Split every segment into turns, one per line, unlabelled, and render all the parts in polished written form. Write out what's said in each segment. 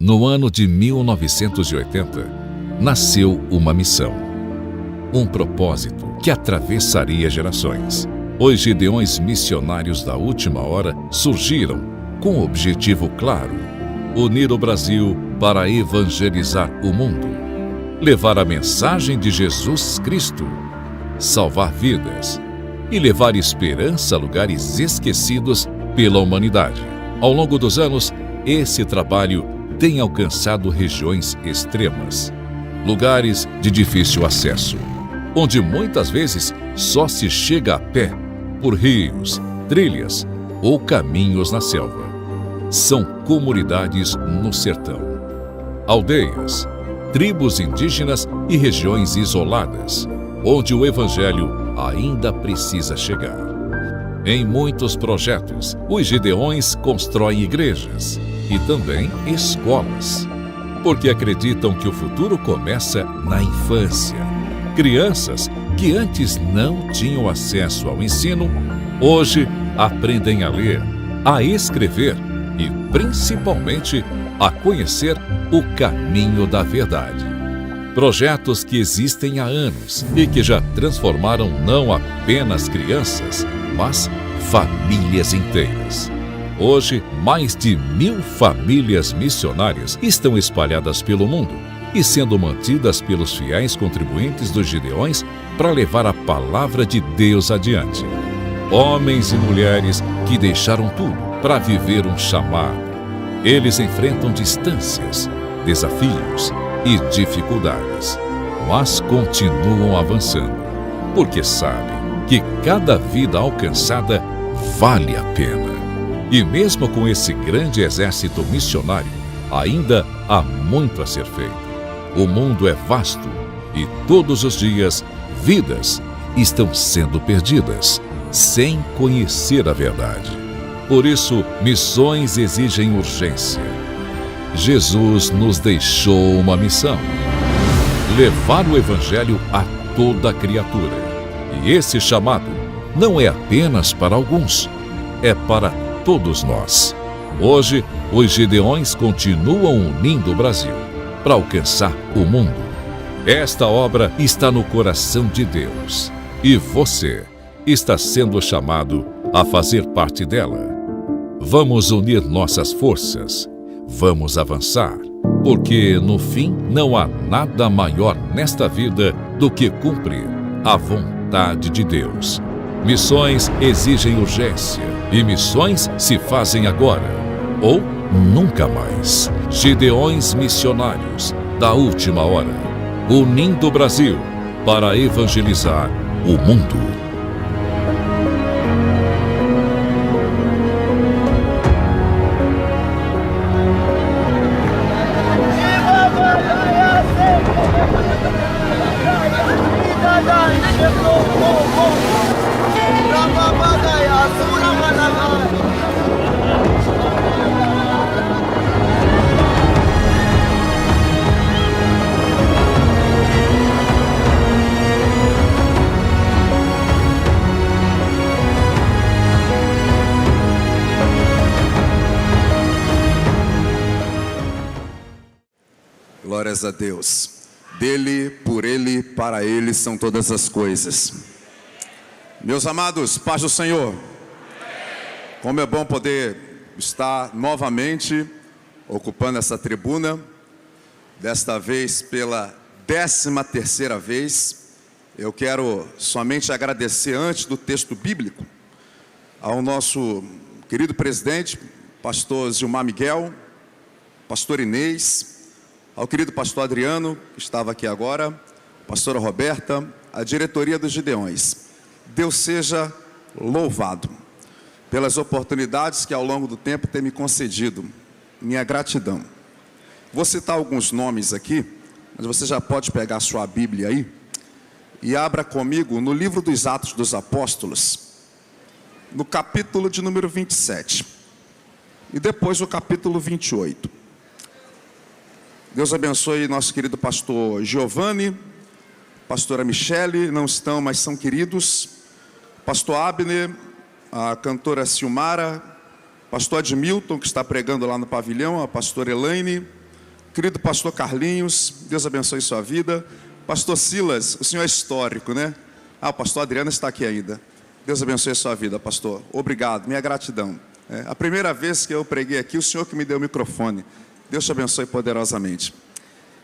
No ano de 1980, nasceu uma missão, um propósito que atravessaria gerações. Os Gideões Missionários da Última Hora surgiram com um objetivo claro: unir o Brasil para evangelizar o mundo, levar a mensagem de Jesus Cristo, salvar vidas e levar esperança a lugares esquecidos pela humanidade. Ao longo dos anos, esse trabalho tem alcançado regiões extremas, lugares de difícil acesso, onde muitas vezes só se chega a pé por rios, trilhas ou caminhos na selva. São comunidades no sertão, aldeias, tribos indígenas e regiões isoladas, onde o evangelho ainda precisa chegar. Em muitos projetos, os Gideões constroem igrejas e também escolas, porque acreditam que o futuro começa na infância. Crianças que antes não tinham acesso ao ensino, hoje aprendem a ler, a escrever e, principalmente, a conhecer o caminho da verdade. Projetos que existem há anos e que já transformaram não apenas crianças, mas famílias inteiras. Hoje, mais de 1000 famílias missionárias estão espalhadas pelo mundo e sendo mantidas pelos fiéis contribuintes dos Gideões para levar a palavra de Deus adiante. Homens e mulheres que deixaram tudo para viver um chamado. Eles enfrentam distâncias, desafios e dificuldades, mas continuam avançando, porque sabem que cada vida alcançada vale a pena. E mesmo com esse grande exército missionário, ainda há muito a ser feito. O mundo é vasto e todos os dias vidas estão sendo perdidas sem conhecer a verdade. Por isso, missões exigem urgência. Jesus nos deixou uma missão: levar o evangelho a toda criatura. E esse chamado não é apenas para alguns, é para todos nós. Hoje, os Gideões continuam unindo o Brasil para alcançar o mundo. Esta obra está no coração de Deus e você está sendo chamado a fazer parte dela. Vamos unir nossas forças, vamos avançar, porque no fim não há nada maior nesta vida do que cumprir a vontade de Deus. Missões exigem urgência e missões se fazem agora ou nunca mais. Gideões Missionários da Última Hora, unindo o Brasil para evangelizar o mundo.
Glórias a Deus. Dele, por Ele, para Ele são todas as coisas. Meus amados, paz do Senhor. Como é bom poder estar novamente ocupando essa tribuna, desta vez pela 13ª vez. Eu quero somente agradecer, antes do texto bíblico, ao nosso querido presidente, pastor Gilmar Miguel, pastor Inês, ao querido pastor Adriano, que estava aqui agora, pastora Roberta, a diretoria dos Gideões. Deus seja louvado pelas oportunidades que ao longo do tempo tem me concedido. Minha gratidão. Vou citar alguns nomes aqui, mas você já pode pegar a sua Bíblia aí e abra comigo no livro dos Atos dos Apóstolos, no capítulo de número 27 e depois o capítulo 28. Deus abençoe nosso querido pastor Giovanni, pastora Michele, não estão, mas são queridos, pastor Abner, a cantora Silmara, pastor Admilton, que está pregando lá no pavilhão, a pastora Elaine, querido pastor Carlinhos, Deus abençoe sua vida. Pastor Silas, o senhor é histórico, né? O pastor Adriano está aqui ainda. Deus abençoe sua vida, pastor. Obrigado, minha gratidão. A primeira vez que eu preguei aqui, o senhor que me deu o microfone. Deus te abençoe poderosamente.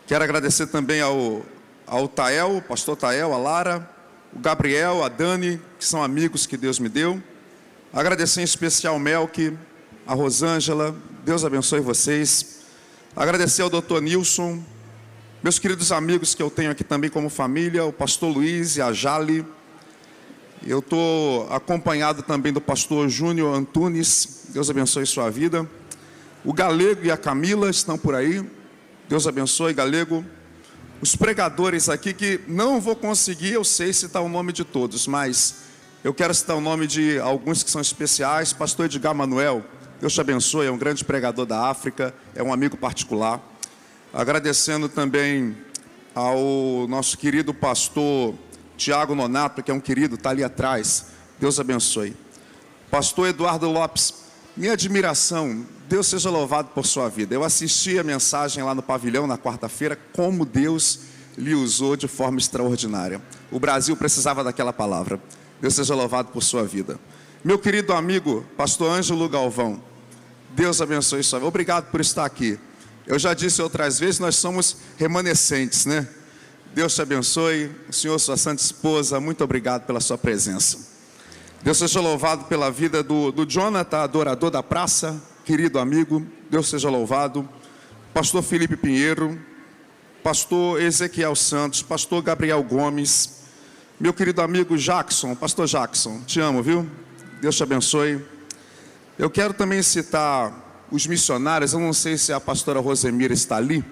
Quero agradecer também ao Tael, o pastor Tael, a Lara, o Gabriel, a Dani, que são amigos que Deus me deu. Agradecer em especial ao Melk, a Rosângela, Deus abençoe vocês. Agradecer ao doutor Nilson, meus queridos amigos que eu tenho aqui também como família, o pastor Luiz e a Jale. Eu estou acompanhado também do pastor Júnior Antunes, Deus abençoe sua vida. O Galego e a Camila estão por aí, Deus abençoe, Galego. Os pregadores aqui que não vou conseguir, eu sei citar o nome de todos, mas eu quero citar o nome de alguns que são especiais. Pastor Edgar Manuel, Deus te abençoe, é um grande pregador da África, é um amigo particular. Agradecendo também ao nosso querido pastor Tiago Nonato, que é um querido, está ali atrás, Deus abençoe. Pastor Eduardo Lopes, minha admiração, Deus seja louvado por sua vida. Eu assisti a mensagem lá no pavilhão na quarta-feira, como Deus lhe usou de forma extraordinária. O Brasil precisava daquela palavra. Deus seja louvado por sua vida. Meu querido amigo, pastor Ângelo Galvão, Deus abençoe sua vida. Obrigado por estar aqui. Eu já disse outras vezes, nós somos remanescentes, né? Deus te abençoe. O senhor, sua santa esposa, muito obrigado pela sua presença. Deus seja louvado pela vida do Jonathan, adorador da praça, querido amigo, Deus seja louvado. Pastor Felipe Pinheiro, pastor Ezequiel Santos, pastor Gabriel Gomes, meu querido amigo Jackson, pastor Jackson, te amo, viu? Deus te abençoe. Eu quero também citar os missionários, eu não sei se a pastora Rosemira está ali,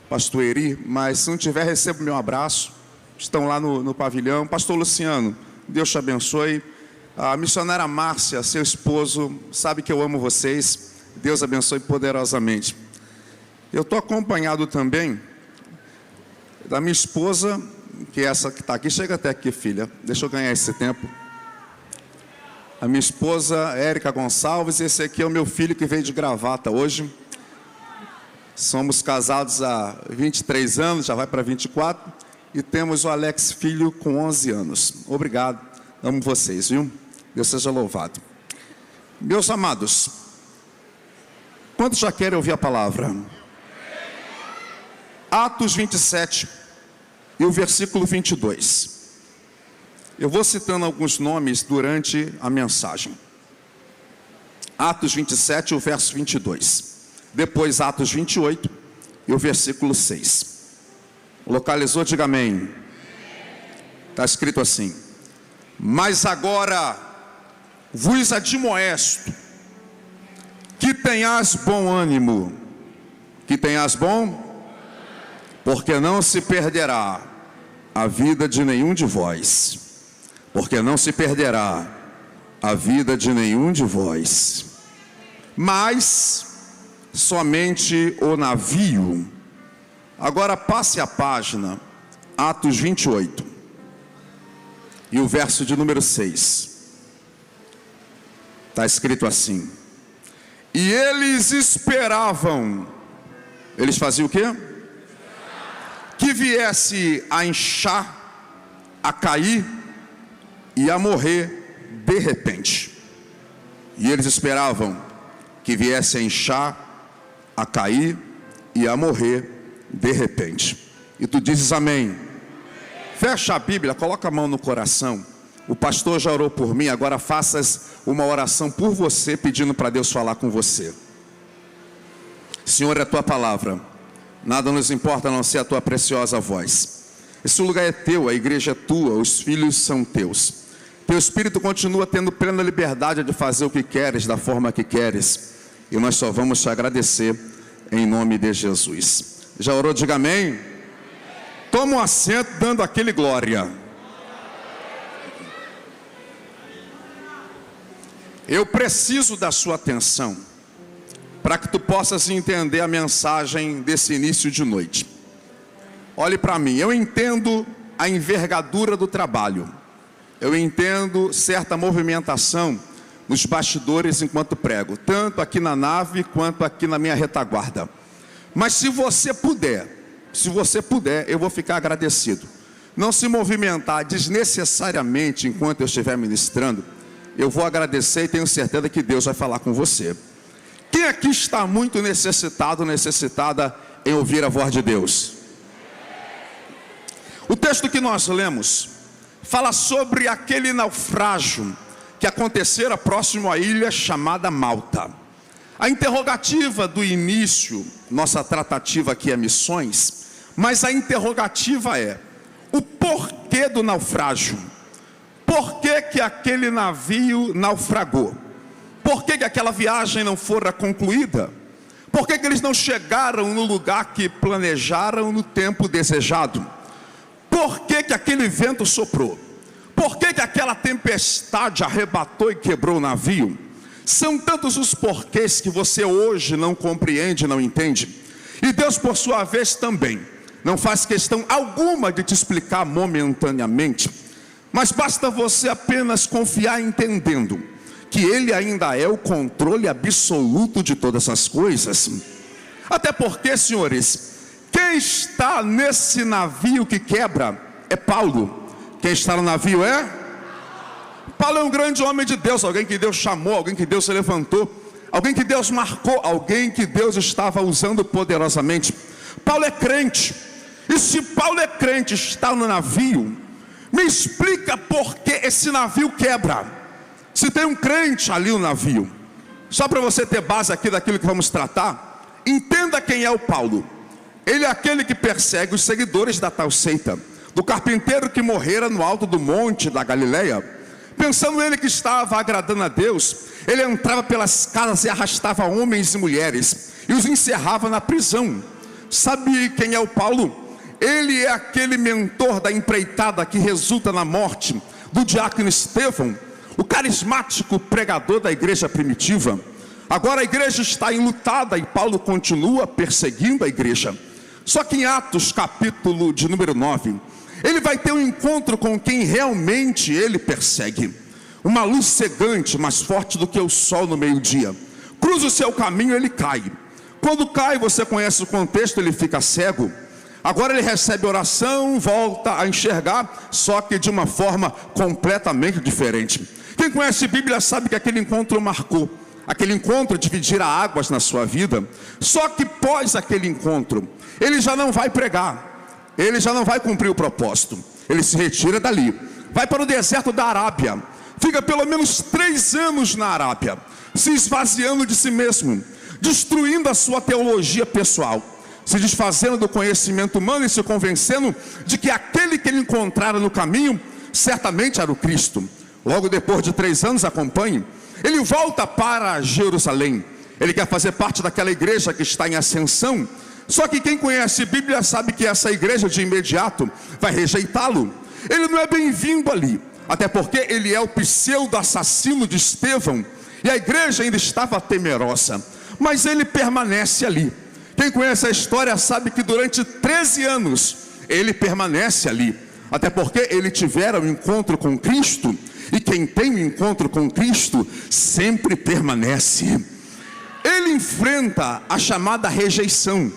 pastor Eri, mas se não tiver, receba o meu abraço, estão lá no pavilhão. Pastor Luciano, Deus te abençoe. A missionária Márcia, seu esposo, sabe que eu amo vocês, Deus abençoe poderosamente. Eu estou acompanhado também da minha esposa, que é essa que está aqui. Chega até aqui, filha, deixa eu ganhar esse tempo. A minha esposa, Érica Gonçalves, esse aqui é o meu filho que veio de gravata hoje. Somos casados há 23 anos, já vai para 24, e temos o Alex filho com 11 anos. Obrigado, amo vocês, viu? Deus seja louvado. Meus amados, quantos já querem ouvir a palavra? Atos 27 e o versículo 22. Eu vou citando alguns nomes durante a mensagem. Atos 27 e o verso 22. Depois Atos 28 e o versículo 6. Localizou? Diga amém. Está escrito assim: mas agora vos admoesto que tenhas bom ânimo. Que tenhas bom, porque não se perderá a vida de nenhum de vós. Porque não se perderá a vida de nenhum de vós, mas somente o navio. Agora passe a página, Atos 28, e o verso de número 6. Está escrito assim: e eles esperavam, eles faziam o quê? Que viesse a inchar, a cair e a morrer de repente. E eles esperavam que viesse a inchar, a cair e a morrer de repente. E tu dizes amém. Fecha a Bíblia, coloca a mão no coração. O pastor já orou por mim, agora faças uma oração por você, pedindo para Deus falar com você. Senhor, é a tua palavra, nada nos importa a não ser a tua preciosa voz. Esse lugar é teu, a igreja é tua, os filhos são teus. Teu Espírito continua tendo plena liberdade de fazer o que queres, da forma que queres. E nós só vamos te agradecer em nome de Jesus. Já orou? Diga amém. Toma um assento dando aquele glória. Eu preciso da sua atenção para que tu possas entender a mensagem desse início de noite. Olhe para mim, eu entendo a envergadura do trabalho. Eu entendo certa movimentação nos bastidores enquanto prego, tanto aqui na nave quanto aqui na minha retaguarda. Mas se você puder, eu vou ficar agradecido. Não se movimentar desnecessariamente enquanto eu estiver ministrando, eu vou agradecer e tenho certeza que Deus vai falar com você. Quem aqui está muito necessitada em ouvir a voz de Deus? O texto que nós lemos fala sobre aquele naufrágio que acontecera próximo à ilha chamada Malta. A interrogativa do início, nossa tratativa aqui é missões, mas a interrogativa é o porquê do naufrágio. Por que que aquele navio naufragou? Por que que aquela viagem não fora concluída? Por que que eles não chegaram no lugar que planejaram no tempo desejado? Por que que aquele vento soprou? Por que que aquela tempestade arrebatou e quebrou o navio? São tantos os porquês que você hoje não compreende, não entende. E Deus, por sua vez, também não faz questão alguma de te explicar momentaneamente. Mas basta você apenas confiar entendendo que Ele ainda é o controle absoluto de todas as coisas. Até porque, senhores, quem está nesse navio que quebra é Paulo. Quem está no navio é? Paulo é um grande homem de Deus, alguém que Deus chamou, alguém que Deus se levantou, alguém que Deus marcou, alguém que Deus estava usando poderosamente. Paulo é crente. E se Paulo é crente, está no navio, me explica por que esse navio quebra. Se tem um crente ali no navio, só para você ter base aqui daquilo que vamos tratar, entenda quem é o Paulo. Ele é aquele que persegue os seguidores da tal seita, do carpinteiro que morrera no alto do monte da Galileia. Pensando ele que estava agradando a Deus, ele entrava pelas casas e arrastava homens e mulheres e os encerrava na prisão. Sabe quem é o Paulo? Ele é aquele mentor da empreitada que resulta na morte do diácono Estevão, o carismático pregador da igreja primitiva. Agora a igreja está enlutada e Paulo continua perseguindo a igreja. Só que em Atos, capítulo de número 9, ele vai ter um encontro com quem realmente ele persegue. Uma luz cegante, mais forte do que o sol no meio-dia, cruza o seu caminho, ele cai. Quando cai, você conhece o contexto, ele fica cego. Agora ele recebe oração, volta a enxergar, só que de uma forma completamente diferente. Quem conhece a Bíblia sabe que aquele encontro marcou. Aquele encontro dividirá águas na sua vida. Só que pós aquele encontro, ele já não vai pregar, ele já não vai cumprir o propósito. Ele se retira dali, vai para o deserto da Arábia, fica pelo menos 3 anos na Arábia, se esvaziando de si mesmo, destruindo a sua teologia pessoal, se desfazendo do conhecimento humano e se convencendo de que aquele que ele encontrara no caminho certamente era o Cristo. Logo depois de 3 anos, acompanhe, ele volta para Jerusalém. Ele quer fazer parte daquela igreja que está em ascensão. Só que quem conhece a Bíblia sabe que essa igreja de imediato vai rejeitá-lo. Ele não é bem-vindo ali, até porque ele é o pseudo-assassino de Estevão, e a igreja ainda estava temerosa, mas ele permanece ali. Quem conhece a história sabe que durante 13 anos ele permanece ali, até porque ele tivera um encontro com Cristo, e quem tem um encontro com Cristo sempre permanece. Ele enfrenta a chamada rejeição.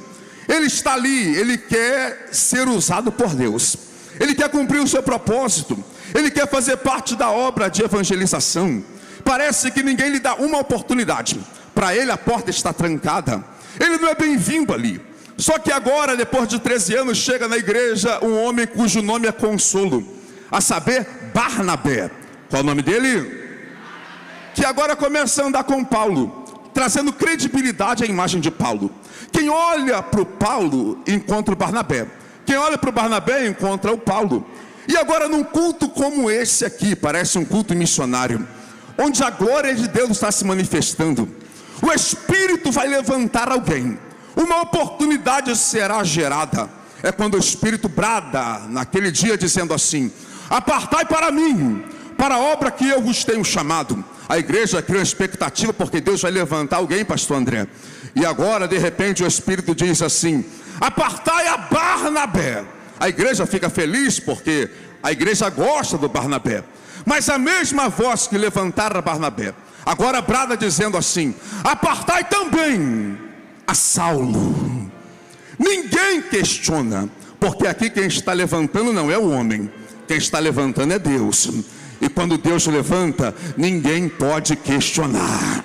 Ele está ali, ele quer ser usado por Deus, ele quer cumprir o seu propósito, ele quer fazer parte da obra de evangelização. Parece que ninguém lhe dá uma oportunidade, para ele a porta está trancada, ele não é bem-vindo ali. Só que agora, depois de 13 anos, chega na igreja um homem cujo nome é Consolo, a saber, Barnabé. Qual é o nome dele? Que agora começa a andar com Paulo, trazendo credibilidade à imagem de Paulo. Quem olha para o Paulo, encontra o Barnabé. Quem olha para o Barnabé, encontra o Paulo. E agora num culto como esse aqui, parece um culto missionário, onde a glória de Deus está se manifestando, o Espírito vai levantar alguém. Uma oportunidade será gerada. É quando o Espírito brada naquele dia dizendo assim: apartai para mim, para a obra que eu vos tenho chamado. A igreja cria uma expectativa porque Deus vai levantar alguém, pastor André. E agora de repente o Espírito diz assim: apartai a Barnabé. A igreja fica feliz porque a igreja gosta do Barnabé. Mas a mesma voz que levantara Barnabé agora brada dizendo assim: apartai também a Saulo. Ninguém questiona, porque aqui quem está levantando não é o homem, quem está levantando é Deus. E quando Deus levanta, ninguém pode questionar.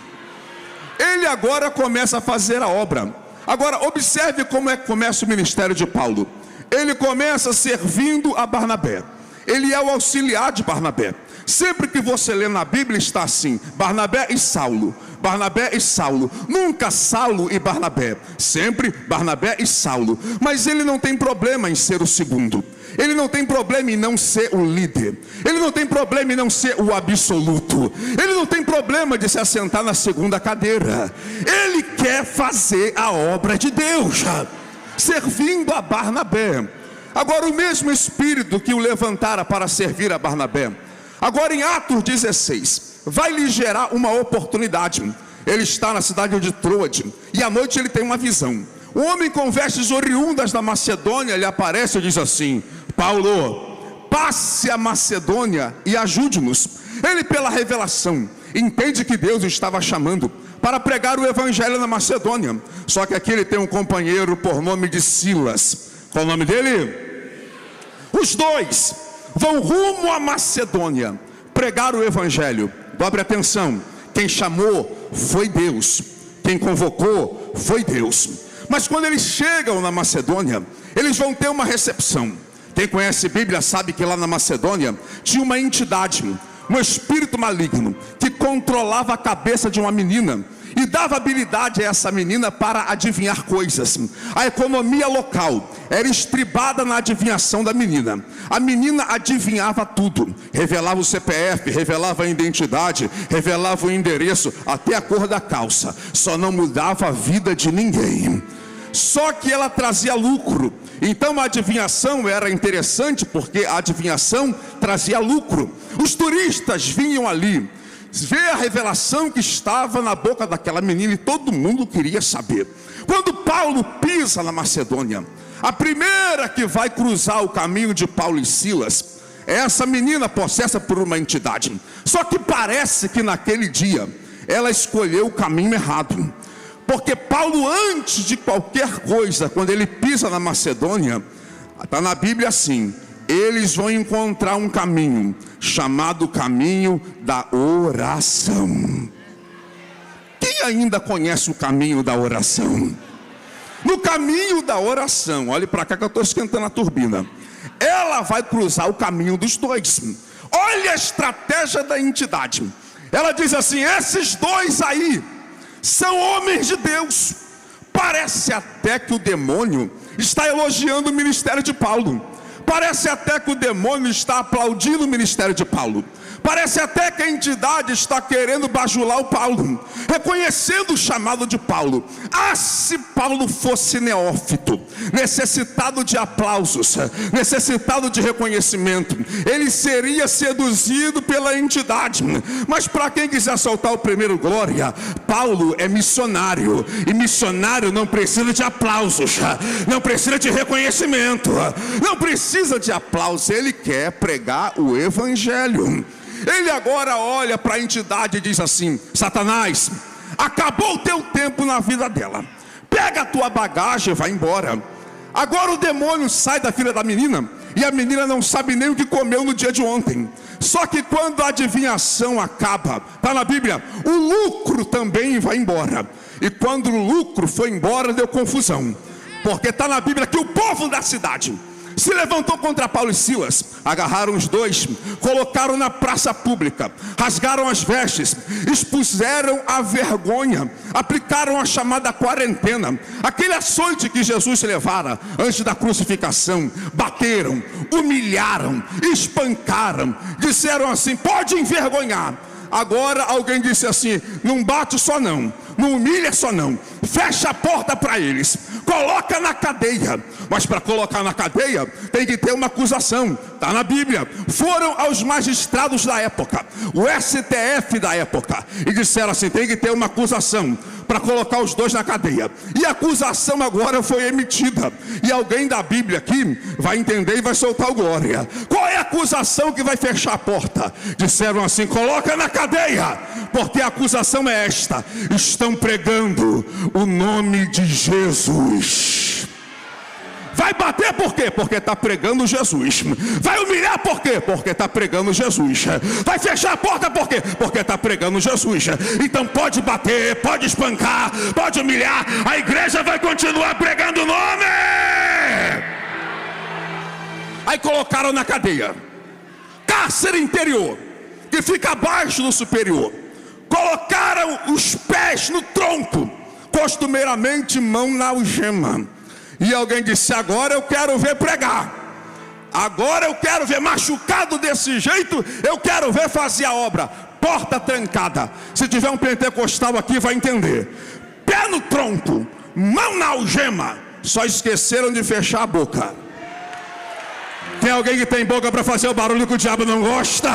Ele agora começa a fazer a obra. Agora observe como é que começa o ministério de Paulo. Ele começa servindo a Barnabé. Ele é o auxiliar de Barnabé. Sempre que você lê na Bíblia está assim: Barnabé e Saulo, Barnabé e Saulo. Nunca Saulo e Barnabé, sempre Barnabé e Saulo. Mas ele não tem problema em ser o segundo. Ele não tem problema em não ser o líder. Ele não tem problema em não ser o absoluto. Ele não tem problema de se assentar na segunda cadeira. Ele quer fazer a obra de Deus, servindo a Barnabé. Agora o mesmo Espírito que o levantara para servir a Barnabé, agora em Atos 16, vai lhe gerar uma oportunidade. Ele está na cidade de Troade, e à noite ele tem uma visão. Um homem com vestes oriundas da Macedônia lhe aparece e diz assim: Paulo, passe a Macedônia e ajude-nos. Ele, pela revelação, entende que Deus o estava chamando para pregar o evangelho na Macedônia. Só que aqui ele tem um companheiro por nome de Silas. Qual o nome dele? Os dois vão rumo à Macedônia pregar o evangelho. Dobre atenção, quem chamou foi Deus, quem convocou foi Deus. Mas quando eles chegam na Macedônia, eles vão ter uma recepção. Quem conhece a Bíblia sabe que lá na Macedônia tinha uma entidade, um espírito maligno, que controlava a cabeça de uma menina e dava habilidade a essa menina para adivinhar coisas. A economia local era estribada na adivinhação da menina. A menina adivinhava tudo, revelava o CPF, revelava a identidade, revelava o endereço, até a cor da calça. Só não mudava a vida de ninguém. Só que ela trazia lucro. Então a adivinhação era interessante, porque a adivinhação trazia lucro. Os turistas vinham ali ver a revelação que estava na boca daquela menina, e todo mundo queria saber. Quando Paulo pisa na Macedônia, a primeira que vai cruzar o caminho de Paulo e Silas é essa menina possessa por uma entidade. Só que parece que naquele dia ela escolheu o caminho errado, porque Paulo, antes de qualquer coisa, quando ele pisa na Macedônia, está na Bíblia assim: eles vão encontrar um caminho chamado caminho da oração. Quem ainda conhece o caminho da oração? No caminho da oração, olhe para cá que eu estou esquentando a turbina. Ela vai cruzar o caminho dos dois. Olha a estratégia da entidade. Ela diz assim: esses dois aí são homens de Deus. Parece até que o demônio está elogiando o ministério de Paulo. Parece até que o demônio está aplaudindo o ministério de Paulo. Parece até que a entidade está querendo bajular o Paulo, reconhecendo o chamado de Paulo. Ah, se Paulo fosse neófito, necessitado de aplausos, necessitado de reconhecimento, ele seria seduzido pela entidade. Mas para quem quiser soltar o primeiro glória, Paulo é missionário, e missionário não precisa de aplausos, não precisa de reconhecimento, não precisa de aplausos. Ele quer pregar o evangelho. Ele agora olha para a entidade e diz assim: Satanás, acabou o teu tempo na vida dela, pega a tua bagagem e vai embora. Agora o demônio sai da filha da menina, e a menina não sabe nem o que comeu no dia de ontem. Só que quando a adivinhação acaba, está na Bíblia, o lucro também vai embora. E quando o lucro foi embora, deu confusão, porque está na Bíblia que o povo da cidade se levantou contra Paulo e Silas, agarraram os dois, colocaram na praça pública, rasgaram as vestes, expuseram a vergonha, aplicaram a chamada quarentena, aquele açoite que Jesus levara antes da crucificação. Bateram, humilharam, espancaram, disseram assim: pode envergonhar. Agora alguém disse assim: não bate só não, não humilha só não, fecha a porta para eles, coloca na cadeia. Mas para colocar na cadeia tem que ter uma acusação, está na Bíblia. Foram aos magistrados da época, o STF da época, e disseram assim: tem que ter uma acusação para colocar os dois na cadeia. E a acusação agora foi emitida, e alguém da Bíblia aqui vai entender e vai soltar o glória. Qual é a acusação que vai fechar a porta? Disseram assim: coloca na cadeia, porque a acusação é esta: estão pregando o nome de Jesus. Vai bater por quê? Porque está pregando Jesus. Vai humilhar por quê? Porque está pregando Jesus. Vai fechar a porta por quê? Porque está pregando Jesus. Então pode bater, pode espancar, pode humilhar, a igreja vai continuar pregando o nome. Aí colocaram na cadeia, cárcere interior, que fica abaixo do superior. Colocaram os pés no tronco, costumeiramente mão na algema. E alguém disse: agora eu quero ver pregar, agora eu quero ver machucado desse jeito, eu quero ver fazer a obra. Porta trancada. Se tiver um pentecostal aqui vai entender. Pé no tronco, mão na algema. Só esqueceram de fechar a boca. Tem alguém que tem boca para fazer o barulho que o diabo não gosta?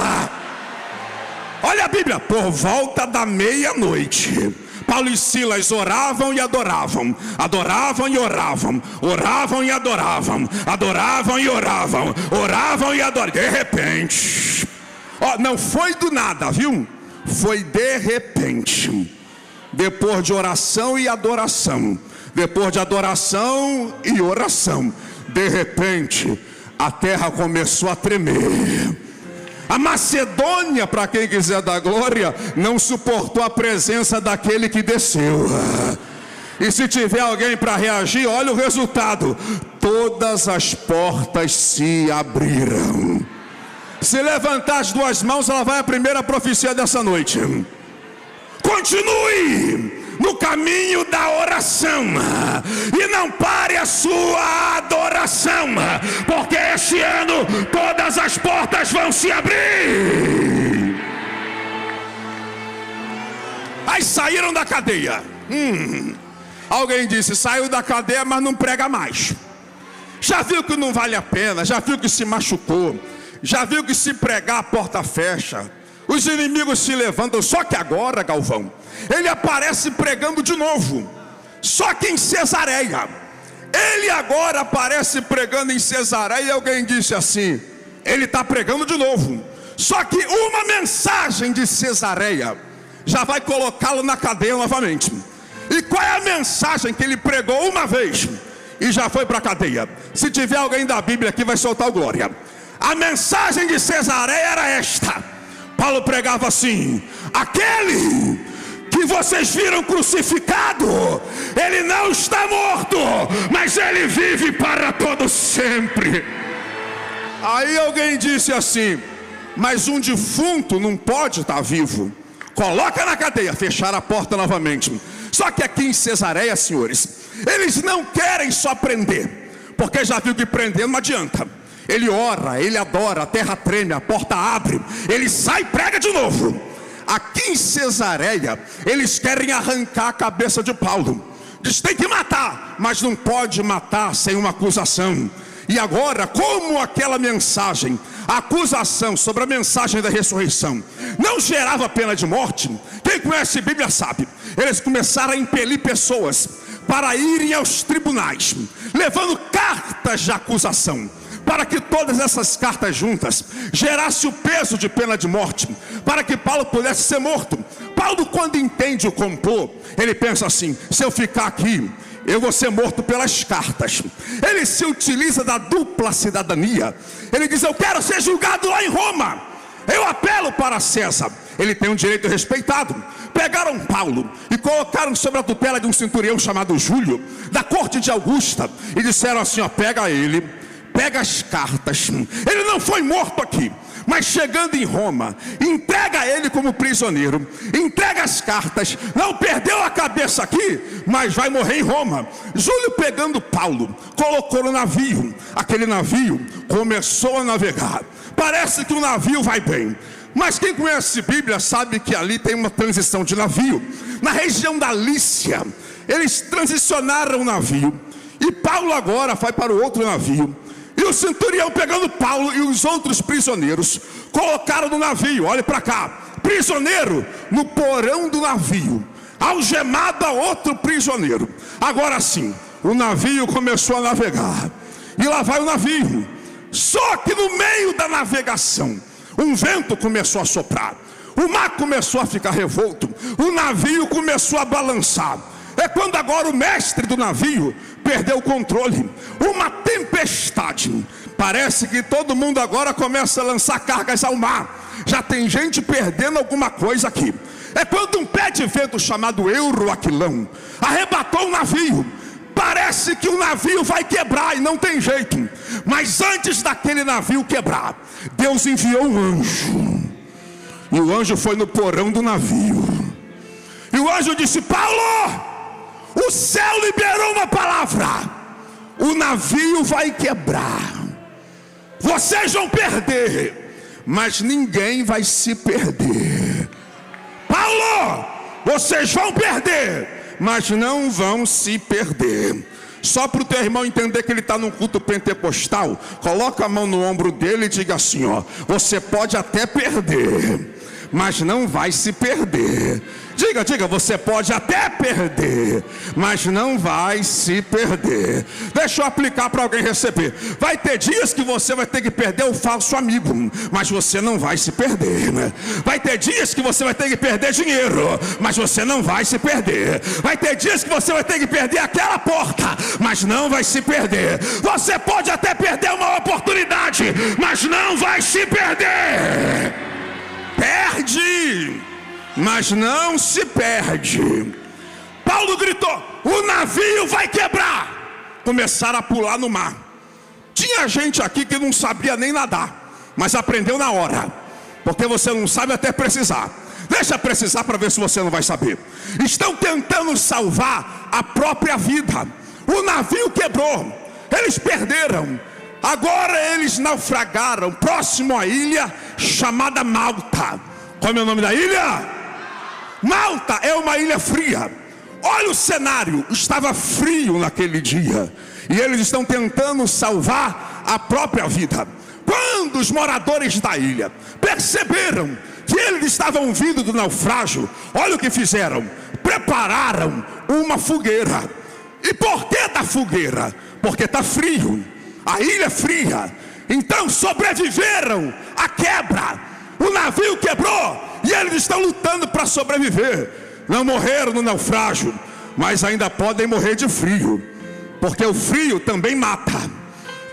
Olha a Bíblia. Por volta da meia-noite, Paulo e Silas oravam e adoravam, adoravam e oravam, oravam e adoravam, adoravam e oravam, oravam e adoravam. De repente, não foi do nada, viu? Foi de repente. Depois de oração e adoração, depois de adoração e oração, de repente, a terra começou a tremer. A Macedônia, para quem quiser dar glória, não suportou a presença daquele que desceu. E se tiver alguém para reagir, olha o resultado: todas as portas se abriram. Se levantar as duas mãos, ela vai à primeira profecia dessa noite. Continue no caminho da oração e não pare a sua adoração, porque este ano todas as portas vão se abrir. Aí saíram da cadeia. Alguém disse: saiu da cadeia, mas não prega mais. Já viu que não vale a pena, já viu que se machucou, já viu que se pregar a porta fecha, os inimigos se levantam. Só que agora, Galvão, ele aparece pregando de novo, só que em Cesareia. Ele agora aparece pregando em Cesareia. E alguém disse assim: ele está pregando de novo, só que uma mensagem de Cesareia já vai colocá-lo na cadeia novamente. E qual é a mensagem que ele pregou uma vez e já foi para a cadeia? Se tiver alguém da Bíblia aqui, vai soltar o glória. A mensagem de Cesareia era esta. Paulo pregava assim: aquele que vocês viram crucificado, ele não está morto, mas ele vive para todo sempre. Aí alguém disse assim: mas um defunto não pode estar vivo. Coloca na cadeia. Fecharam a porta novamente. Só que aqui em Cesareia, senhores, eles não querem só prender, porque já viu que prender não adianta. Ele ora, ele adora, a terra treme, a porta abre, ele sai e prega de novo. Aqui em Cesareia, eles querem arrancar a cabeça de Paulo. Diz: tem que matar, mas não pode matar sem uma acusação. E agora, como aquela mensagem, a acusação sobre a mensagem da ressurreição não gerava pena de morte, quem conhece a Bíblia sabe, eles começaram a impelir pessoas para irem aos tribunais, levando cartas de acusação, para que todas essas cartas juntas gerasse o peso de pena de morte, para que Paulo pudesse ser morto. Paulo, quando entende o complô, ele pensa assim: se eu ficar aqui, eu vou ser morto pelas cartas. Ele se utiliza da dupla cidadania. Ele diz: eu quero ser julgado lá em Roma, eu apelo para César. Ele tem um direito respeitado. Pegaram Paulo e colocaram sobre a tutela de um centurião chamado Júlio, da corte de Augusta, e disseram assim: ó, pega ele, pega as cartas. Ele não foi morto aqui, mas chegando em Roma, entrega ele como prisioneiro, entrega as cartas. Não perdeu a cabeça aqui, mas vai morrer em Roma. Júlio, pegando Paulo, colocou no navio. Aquele navio começou a navegar. Parece que o navio vai bem, mas quem conhece Bíblia sabe que ali tem uma transição de navio. Na região da Lícia, eles transicionaram o navio, e Paulo agora vai para o outro navio. E o centurião, pegando Paulo e os outros prisioneiros, colocaram no navio. Olhe para cá, prisioneiro no porão do navio, algemado a outro prisioneiro. Agora sim, o navio começou a navegar, e lá vai o navio. Só que no meio da navegação, um vento começou a soprar, o mar começou a ficar revolto, o navio começou a balançar. É quando agora o mestre do navio perdeu o controle. Uma tempestade. Parece que todo mundo agora começa a lançar cargas ao mar. Já tem gente perdendo alguma coisa aqui. É quando um pé de vento chamado Euroaquilão arrebatou o navio. Parece que o navio vai quebrar e não tem jeito. Mas antes daquele navio quebrar, Deus enviou um anjo. E o anjo foi no porão do navio. E o anjo disse: Paulo, o céu liberou uma palavra. O navio vai quebrar. Vocês vão perder, mas ninguém vai se perder. Paulo, vocês vão perder, mas não vão se perder. Só para o teu irmão entender que ele está num culto pentecostal, coloca a mão no ombro dele e diga assim, ó: você pode até perder, mas não vai se perder. Diga, você pode até perder, mas não vai se perder. Deixa eu aplicar para alguém receber. Vai ter dias que você vai ter que perder o falso amigo, mas você não vai se perder, né? Vai ter dias que você vai ter que perder dinheiro, mas você não vai se perder. Vai ter dias que você vai ter que perder aquela porta, mas não vai se perder. Você pode até perder uma oportunidade, mas não vai se perder. Perde, mas não se perde. Paulo gritou: o navio vai quebrar. Começaram a pular no mar. Tinha gente aqui que não sabia nem nadar, mas aprendeu na hora. Porque você não sabe até precisar. Deixa precisar para ver se você não vai saber. Estão tentando salvar a própria vida. O navio quebrou, eles perderam. Agora eles naufragaram próximo à ilha chamada Malta. Qual é o nome da ilha? Malta é uma ilha fria. Olha o cenário, estava frio naquele dia. E eles estão tentando salvar a própria vida. Quando os moradores da ilha perceberam que eles estavam vindo do naufrágio, olha o que fizeram: prepararam uma fogueira. E por que da fogueira? Porque está frio, a ilha é fria. Então sobreviveram à quebra. O navio quebrou e eles estão lutando para sobreviver. Não morreram no naufrágio, mas ainda podem morrer de frio, porque o frio também mata.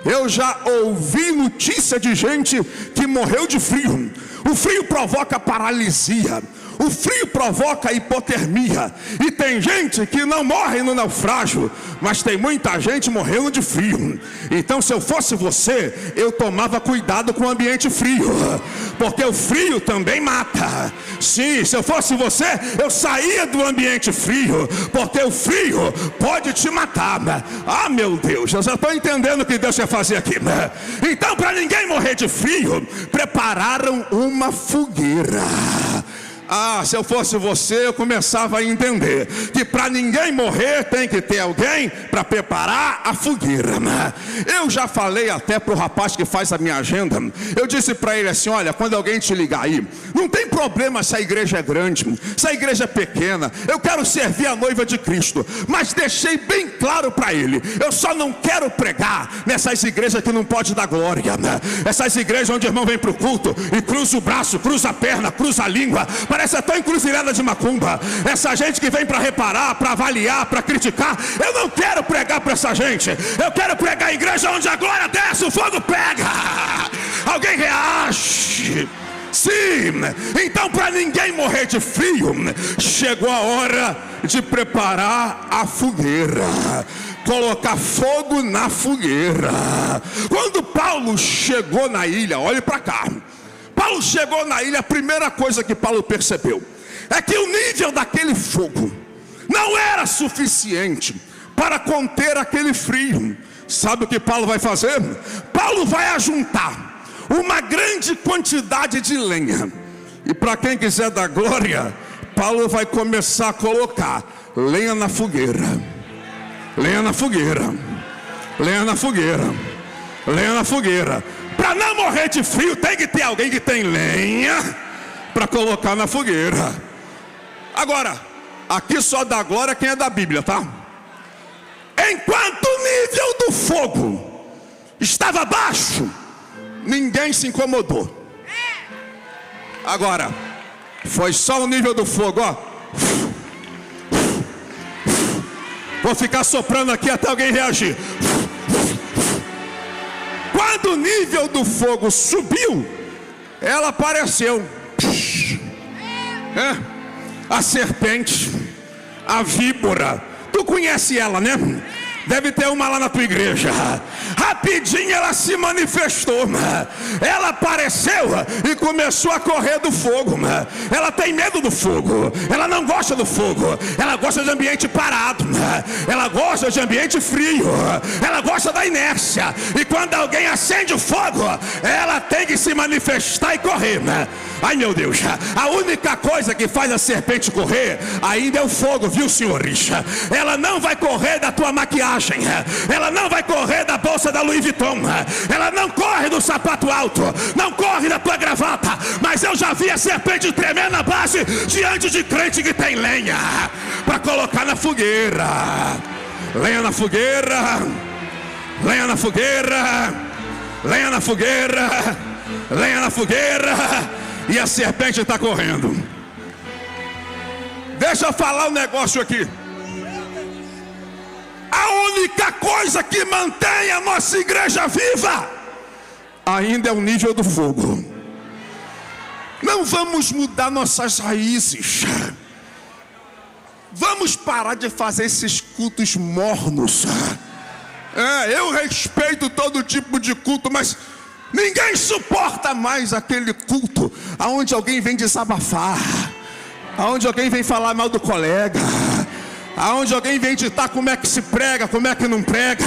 Eu já ouvi notícia de gente que morreu de frio. O frio provoca paralisia, o frio provoca hipotermia. E tem gente que não morre no naufrágio, mas tem muita gente morrendo de frio. Então, se eu fosse você, eu tomava cuidado com o ambiente frio, porque o frio também mata. Sim, se eu fosse você, eu saía do ambiente frio, porque o frio pode te matar. Ah, meu Deus, eu já estou entendendo o que Deus quer fazer aqui. Então, para ninguém morrer de frio, prepararam uma fogueira. Ah, se eu fosse você, eu começava a entender que para ninguém morrer tem que ter alguém para preparar a fogueira, né? Eu já falei até para o rapaz que faz a minha agenda. Eu disse para ele assim: olha, quando alguém te ligar aí, não tem problema se a igreja é grande, se a igreja é pequena. Eu quero servir a noiva de Cristo, mas deixei bem claro para ele: eu só não quero pregar nessas igrejas que não pode dar glória, né? Essas igrejas onde o irmão vem para o culto e cruza o braço, cruza a perna, cruza a língua, parece até encruzilhada de macumba. Essa gente que vem para reparar, para avaliar, para criticar, eu não quero pregar para essa gente. Eu quero pregar a igreja onde a glória desce, o fogo pega, alguém reage. Sim, então para ninguém morrer de frio, chegou a hora de preparar a fogueira, colocar fogo na fogueira. Quando Paulo chegou na ilha, olhe para cá. Paulo chegou na ilha, a primeira coisa que Paulo percebeu é que o nível daquele fogo não era suficiente para conter aquele frio. Sabe o que Paulo vai fazer? Paulo vai ajuntar uma grande quantidade de lenha. E para quem quiser dar glória, Paulo vai começar a colocar lenha na fogueira. Lenha na fogueira. Lenha na fogueira. Lenha na fogueira. Para não morrer de frio, tem que ter alguém que tem lenha para colocar na fogueira. Agora, aqui só dá glória quem é da Bíblia, tá? Enquanto o nível do fogo estava baixo, ninguém se incomodou. Agora, foi só o nível do fogo, ó. Vou ficar soprando aqui até alguém reagir. Quando o nível do fogo subiu, ela apareceu. A serpente, a víbora. Tu conhece ela, né? Deve ter uma lá na tua igreja. Rapidinho ela se manifestou. Ela apareceu e começou a correr do fogo. Ela tem medo do fogo. Ela não gosta do fogo. Ela gosta de ambiente parado. Ela gosta de ambiente frio. Ela gosta da inércia. E quando alguém acende o fogo, ela tem que se manifestar e correr. Ai meu Deus, a única coisa que faz a serpente correr ainda é o fogo, viu, senhores? Ela não vai correr da tua maquiagem, ela não vai correr da bolsa da Louis Vuitton, ela não corre do sapato alto, não corre da tua gravata. Mas eu já vi a serpente tremer na base diante de crente que tem lenha para colocar na fogueira. Lenha na fogueira, lenha na fogueira, lenha na fogueira, lenha na fogueira. E a serpente está correndo. Deixa eu falar um negócio aqui. A única coisa que mantém a nossa igreja viva ainda é o nível do fogo. Não vamos mudar nossas raízes. Vamos parar de fazer esses cultos mornos. Eu respeito todo tipo de culto, mas ninguém suporta mais aquele culto aonde alguém vem desabafar, aonde alguém vem falar mal do colega, aonde alguém vem ditar como é que se prega, como é que não prega.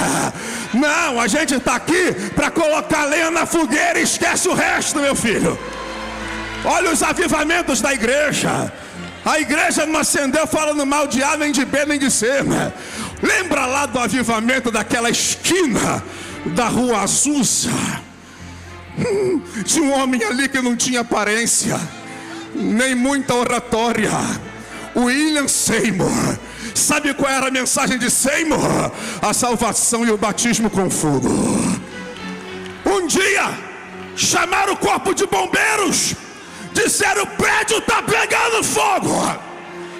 Não, a gente está aqui para colocar lenha na fogueira e esquece o resto, meu filho. Olha os avivamentos da igreja. A igreja não acendeu falando mal de A, nem de B, nem de C. Lembra lá do avivamento daquela esquina da Rua Azusa? Tinha um homem ali que não tinha aparência, nem muita oratória. William Seymour. Sabe qual era a mensagem de Seymour? A salvação e o batismo com fogo. Um dia chamaram o corpo de bombeiros, disseram: o prédio está pegando fogo.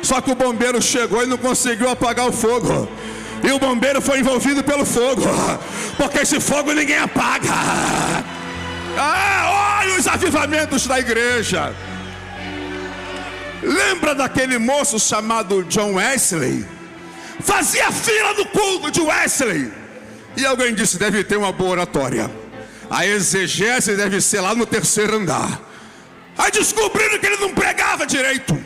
Só que o bombeiro chegou e não conseguiu apagar o fogo. E o bombeiro foi envolvido pelo fogo, porque esse fogo ninguém apaga. Olha os avivamentos da igreja. Lembra daquele moço chamado John Wesley? Fazia fila do culto de Wesley. E alguém disse: deve ter uma boa oratória. A exegese deve ser lá no terceiro andar. Aí descobriram que ele não pregava direito.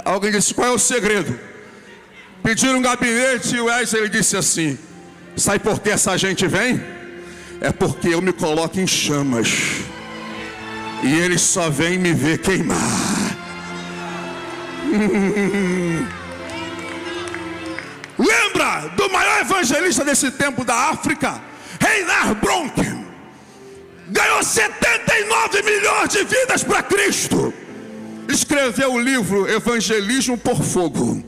Alguém disse: qual é o segredo? Pediram um gabinete e o Wesley disse assim: sabe por que essa gente vem? É porque eu me coloco em chamas e eles só vêm me ver queimar. Lembra do maior evangelista desse tempo da África, Reinhard Bonnke? Ganhou 79 milhões de vidas para Cristo. Escreveu o livro Evangelismo por Fogo.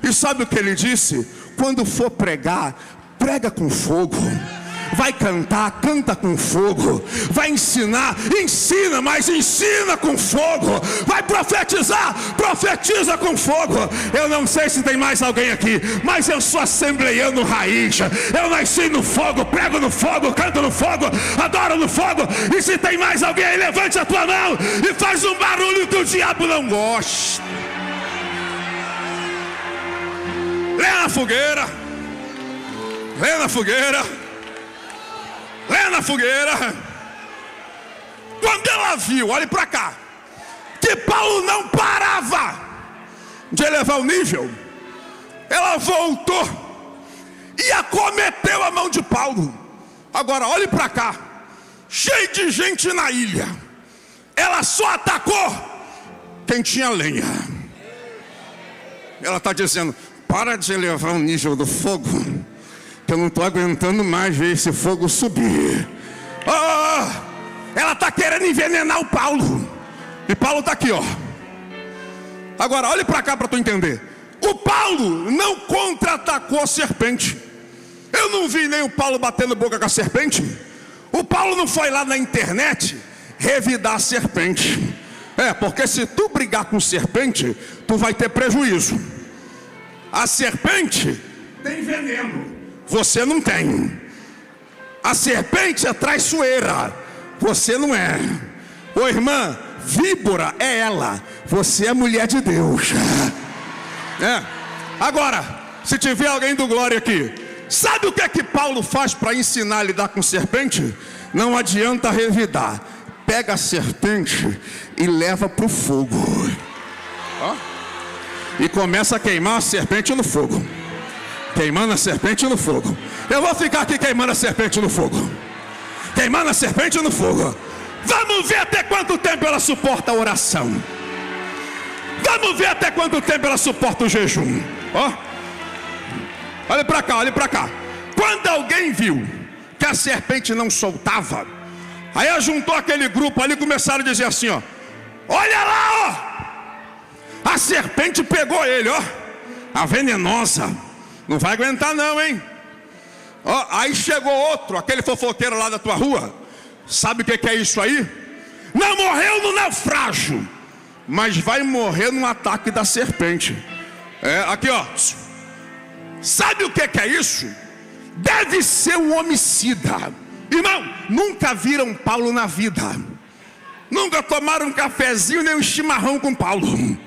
E sabe o que ele disse? Quando for pregar, prega com fogo. Vai cantar, canta com fogo. Vai ensinar, ensina, mas ensina com fogo. Vai profetizar, profetiza com fogo. Eu não sei se tem mais alguém aqui, mas eu sou assembleiano raiz. Eu nasci no fogo, prego no fogo, canto no fogo, adoro no fogo. E se tem mais alguém aí, levante a tua mão e faz um barulho que o diabo não gosta. Lenha na fogueira, lenha na fogueira, lenha na fogueira. Quando ela viu, olhe para cá, que Paulo não parava de elevar o nível, ela voltou e acometeu a mão de Paulo. Agora olhe para cá, cheio de gente na ilha, ela só atacou quem tinha lenha. Ela está dizendo: para de elevar o nível do fogo, que eu não estou aguentando mais ver esse fogo subir. Ela está querendo envenenar o Paulo. E Paulo está aqui, ó. Agora olhe para cá para tu entender. O Paulo não contra-atacou a serpente. Eu não vi nem o Paulo batendo boca com a serpente. O Paulo não foi lá na internet revidar a serpente. Porque se tu brigar com serpente, tu vai ter prejuízo. A serpente tem veneno, você não tem. A serpente é traiçoeira, você não é. Ô irmã, víbora é ela, você é mulher de Deus. Agora, se tiver alguém do glória aqui, sabe o que é que Paulo faz para ensinar a lidar com serpente? Não adianta revidar. Pega a serpente e leva para o fogo. E começa a queimar a serpente no fogo. Queimando a serpente no fogo. Eu vou ficar aqui queimando a serpente no fogo. Queimando a serpente no fogo. Vamos ver até quanto tempo ela suporta a oração. Vamos ver até quanto tempo ela suporta o jejum. Olha para cá, olha para cá. Quando alguém viu que a serpente não soltava, aí juntou aquele grupo ali e começaram a dizer assim, olha lá, a serpente pegou ele, a venenosa. Não vai aguentar não, hein? Aí chegou outro, aquele fofoqueiro lá da tua rua. Sabe o que é isso aí? Não morreu no naufrágio, mas vai morrer no ataque da serpente. Aqui sabe o que é isso? Deve ser um homicida. Irmão, nunca viram Paulo na vida. Nunca tomaram um cafezinho nem um chimarrão com Paulo.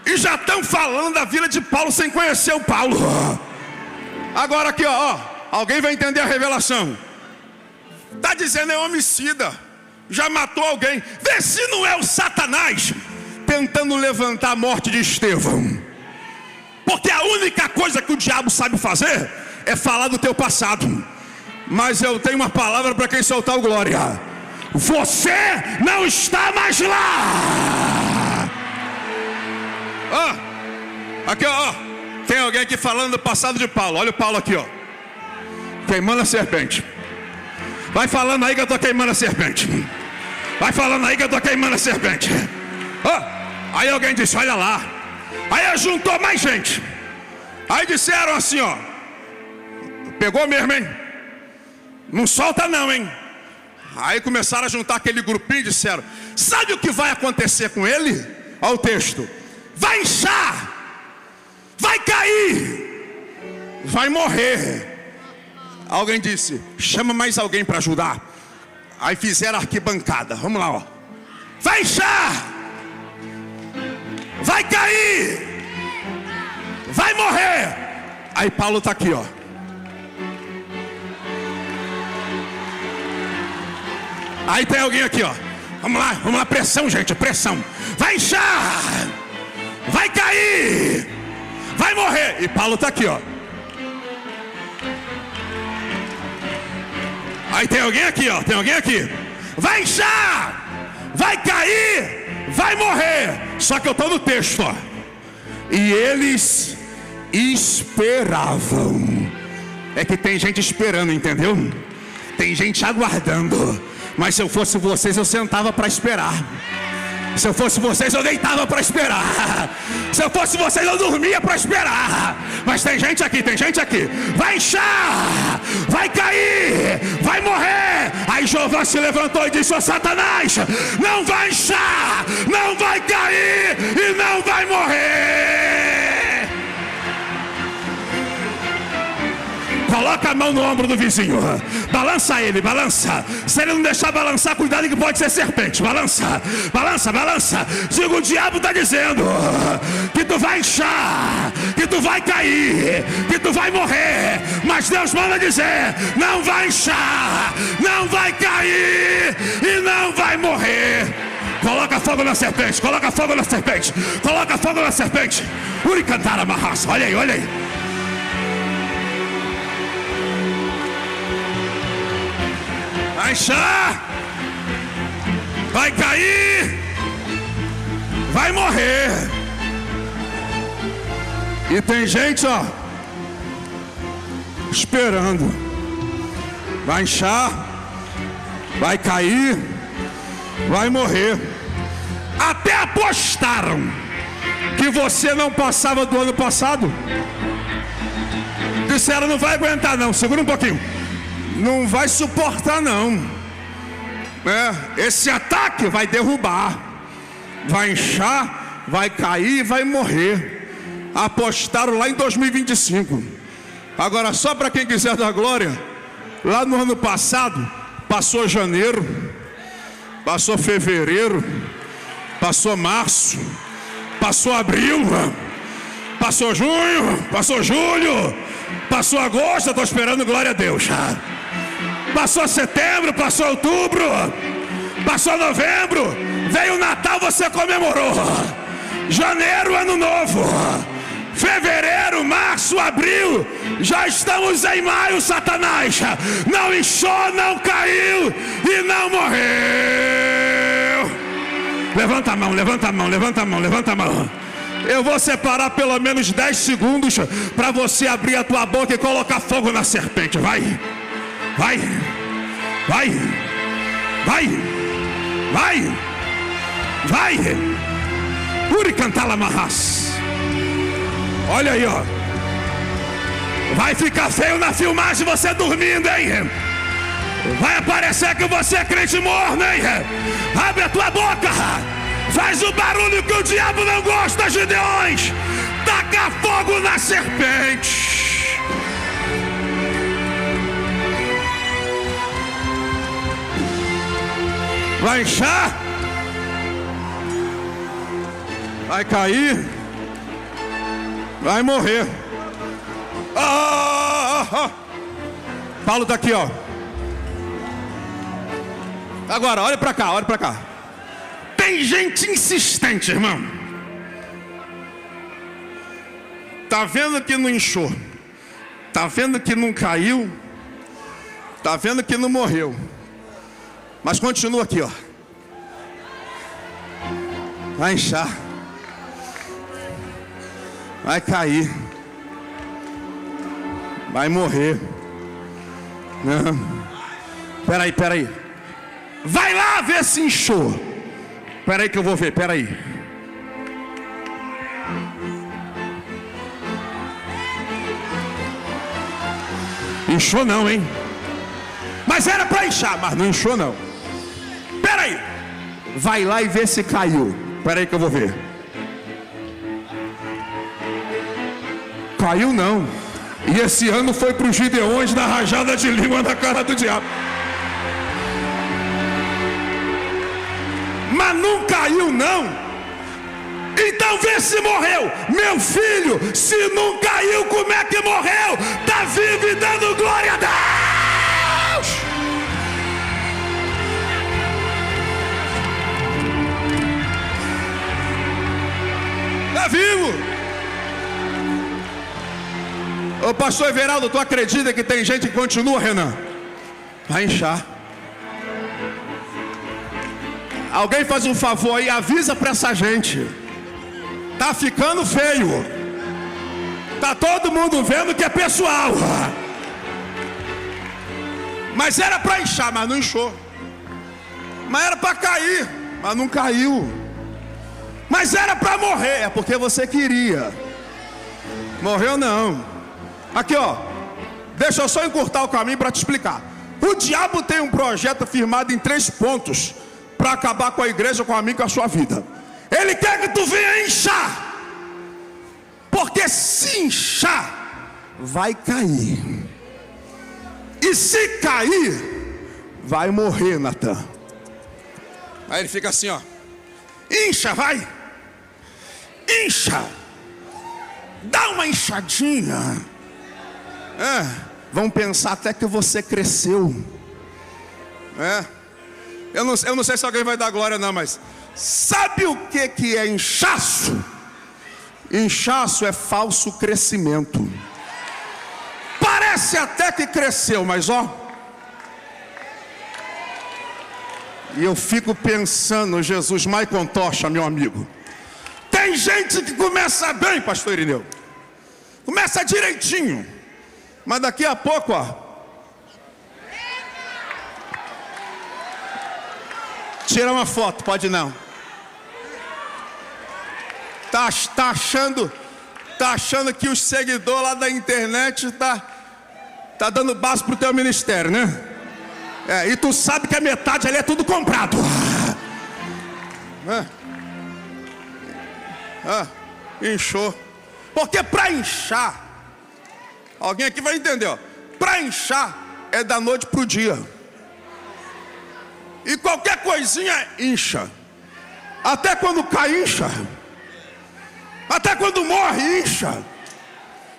E já estão falando da vida de Paulo sem conhecer o Paulo. Agora aqui, alguém vai entender a revelação. Está dizendo é homicida, já matou alguém. Vê se não é o Satanás tentando levantar a morte de Estevão. Porque a única coisa que o diabo sabe fazer é falar do teu passado. Mas eu tenho uma palavra para quem soltar o glória. Você não está mais lá. Aqui tem alguém aqui falando do passado de Paulo. Olha o Paulo aqui, queimando a serpente. Vai falando aí que eu estou queimando a serpente. Vai falando aí que eu estou queimando a serpente. Aí alguém disse, olha lá. Aí juntou mais gente. Aí disseram assim, pegou mesmo, hein? Não solta não, hein? Aí começaram a juntar aquele grupinho e disseram, sabe o que vai acontecer com ele? Olha o texto. Vai inchar, vai cair, vai morrer. Alguém disse, chama mais alguém para ajudar. Aí fizeram arquibancada. Vamos lá, vai inchar, vai cair, vai morrer. Aí Paulo está aqui, Aí tem alguém aqui, vamos lá, pressão, gente, pressão. Vai inchar, vai cair, vai morrer. E Paulo está aqui, Aí tem alguém aqui, tem alguém aqui. Vai inchar, vai cair, vai morrer. Só que eu estou no texto, E eles esperavam. É que tem gente esperando, entendeu? Tem gente aguardando. Mas se eu fosse vocês, eu sentava para esperar. Se eu fosse vocês, eu deitava para esperar. Se eu fosse vocês, eu dormia para esperar. Mas tem gente aqui, vai inchar, vai cair, vai morrer. Aí Jeová se levantou e disse, Satanás, não vai inchar, não vai cair e não vai morrer. Coloca a mão no ombro do vizinho. Balança ele, balança. Se ele não deixar balançar, cuidado que pode ser serpente. Balança, balança, balança. Digo, o diabo está dizendo que tu vai inchar, que tu vai cair, que tu vai morrer. Mas Deus manda dizer, não vai inchar, não vai cair e não vai morrer. Coloca fogo na serpente, coloca fogo na serpente, coloca fogo na serpente. Uri cantar a marraça, olha aí, olha aí. Vai inchar, vai cair, vai morrer. E tem gente, esperando. Vai inchar, vai cair, vai morrer. Até apostaram que você não passava do ano passado. Disseram, não vai aguentar não, segura um pouquinho. Não vai suportar não. Esse ataque vai derrubar, vai inchar, vai cair, vai morrer. Apostaram lá em 2025. Agora, só para quem quiser dar glória, lá no ano passado, passou janeiro, passou fevereiro, passou março, passou abril, passou junho, passou julho, passou agosto, eu estou esperando, glória a Deus. Passou setembro, passou outubro, passou novembro, veio o Natal, você comemorou. Janeiro, ano novo. Fevereiro, março, abril, já estamos em maio, Satanás não inchou, não caiu e não morreu. Levanta a mão, levanta a mão, levanta a mão, levanta a mão. Eu vou separar pelo menos 10 segundos para você abrir a tua boca e colocar fogo na serpente. Vai, vai, vai, vai, vai, vai. Uri cantala marras. Olha aí, ó. Vai ficar feio na filmagem você dormindo, hein? Vai aparecer que você é crente morno, hein? Abre a tua boca. Faz o barulho que o diabo não gosta, Gideões. Taca fogo na serpente. Vai inchar. Vai cair. Vai morrer. Paulo está aqui, ó. Agora, olha para cá, olha para cá. Tem gente insistente, irmão. Tá vendo que não inchou, tá vendo que não caiu, tá vendo que não morreu, mas continua aqui, ó. Vai inchar, vai cair, vai morrer. Não. Peraí. Vai lá ver se inchou. Peraí que eu vou ver, peraí. Inchou não, hein? Mas era para inchar, mas não inchou não. Peraí. Vai lá e vê se caiu. Peraí que eu vou ver. Caiu não. E esse ano foi para os Gideões da rajada de língua na cara do diabo. Mas não caiu não. Então vê se morreu. Meu filho, se não caiu, como é que morreu? Está vivo e dando glória a Deus. Está vivo. Ô pastor Everaldo, tu acredita que tem gente que continua, Renan? Vai inchar. Alguém faz um favor aí, avisa para essa gente. Tá ficando feio. Tá todo mundo vendo que é pessoal. Mas era para inchar, mas não inchou. Mas era para cair, mas não caiu. Mas era para morrer, é porque você queria. Morreu não. Aqui, ó. Deixa eu só encurtar o caminho para te explicar. O diabo tem um projeto firmado em 3 pontos para acabar com a igreja, com a mim, com a sua vida. Ele quer que tu venha inchar. Porque se inchar, vai cair. E se cair, vai morrer, Natan. Aí ele fica assim, ó. Incha, vai. Incha. Dá uma inchadinha. Vão pensar até que você cresceu. Eu não sei se alguém vai dar glória não, mas sabe o que é inchaço? Inchaço é falso crescimento. Parece até que cresceu, mas ó. E eu fico pensando, Jesus, Maicon Tocha, meu amigo. Tem gente que começa bem, pastor Irineu. Começa direitinho. Mas daqui a pouco, ó. Tira uma foto, pode não. Tá achando que os seguidores lá da internet tá dando base pro teu ministério, né? E tu sabe que a metade ali é tudo comprado. Inchou. Porque para inchar Alguém aqui vai entender, ó. Para inchar é da noite para o dia. E qualquer coisinha incha. Até quando cai, incha. Até quando morre, incha.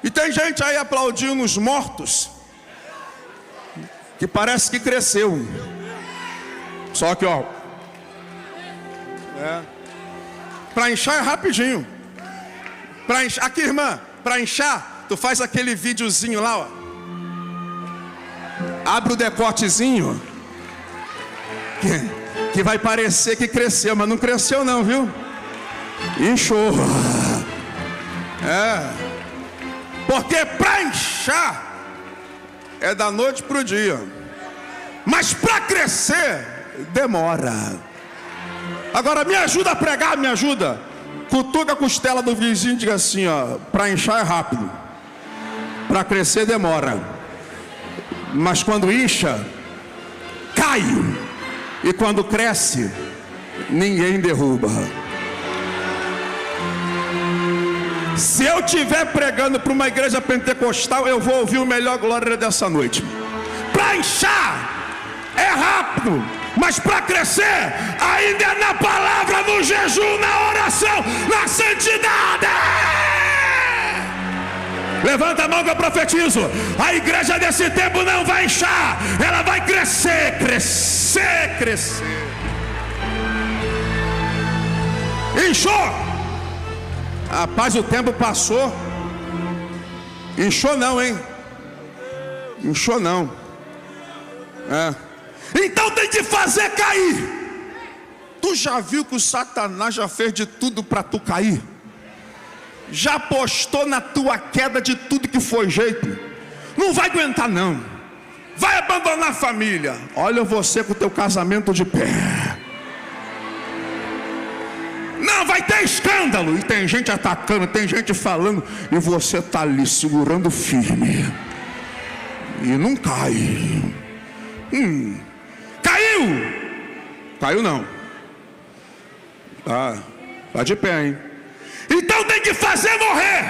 E tem gente aí aplaudindo os mortos, que parece que cresceu. Só que, ó, para inchar é rapidinho. Para inchar, aqui, irmã, para inchar, tu faz aquele videozinho lá, ó. Abre o decotezinho, que vai parecer que cresceu, mas não cresceu não, viu? Inchou. Porque para inchar é da noite para o dia, mas para crescer demora. Agora me ajuda a pregar, me ajuda. Cutuca a costela do vizinho e diga assim, ó: para inchar é rápido, para crescer demora, mas quando incha, cai. E quando cresce, ninguém derruba. Se eu estiver pregando para uma igreja pentecostal, eu vou ouvir o melhor glória dessa noite. Para inchar é rápido, mas para crescer ainda é na palavra, no jejum, na oração, na santidade. Levanta a mão que eu profetizo. A igreja desse tempo não vai inchar, ela vai crescer, crescer, crescer. Inchou. Rapaz, o tempo passou. Inchou não, hein? Inchou não. Então tem que fazer cair. Tu já viu que o Satanás já fez de tudo para tu cair? Já apostou na tua queda de tudo que foi jeito. Não vai aguentar não. Vai abandonar a família. Olha você com o teu casamento de pé. Não, vai ter escândalo. E tem gente atacando, tem gente falando, e você está ali segurando firme. E não cai. Caiu. Caiu não. Tá de pé, hein? Então tem que fazer morrer.